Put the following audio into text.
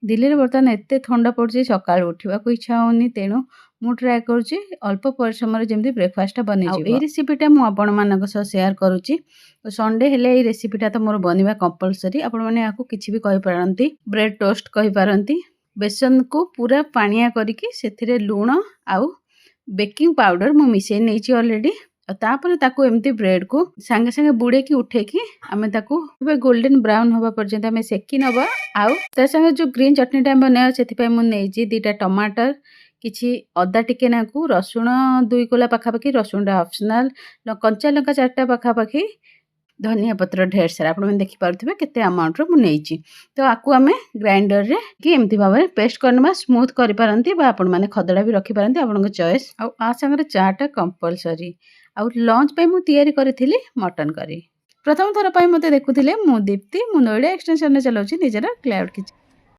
दिल्ली बर्तमान एत ठंडा पड़े सका उठा इच्छा होनी तेणु मु ट्राए करुँची अल्प परिश्रम जमी ब्रेकफास्ट बन ये रेसीपीटा मुझे सेयार करुँची संडे हेले रेसीपीटा तो मोर बनवा कंपलसरी आपण मैंने किसी भी कहींपारती ब्रेड टोस्ट कहींपारती बेसन को पूरा पानिया करके लुण आउ बेकिंग पाउडर मु मिसई नहीं ऑलरेडी तापर ताकू एमती ब्रेड को सांगे सांगे बुड़े की उठे की आमे ताकू गोल्डन ब्राउन होबा पर्यंत आमे सेकी नबा आउ ता संगे जो ग्रीन चटनी टा बनाया सेति मु नेजी 2टा टमाटर किछि अदा टिके नाकू रसुण 2 कोला पाखापाखि रसुण ऑप्शनल कंचा लंका 4टा पाखापाखि धनिया पत्र ढेर सारा आप देखी पारे केते अमाउंट रो मुझे तो आपको आम ग्राइंडर रे कि एमती भाव में पेस्ट करना स्मूथ करें आपण मैंने खदड़ा भी रखिपारती आपण चॉइस आ संगे चाटा कंपलसरी आउ लंच पे मु तैयारी करी मटन करी प्रथम थर पर मत देखुले मु दीप्ति मु नोएडा एक्सटेंशन चलाऊँ निजर क्लाउड किचन।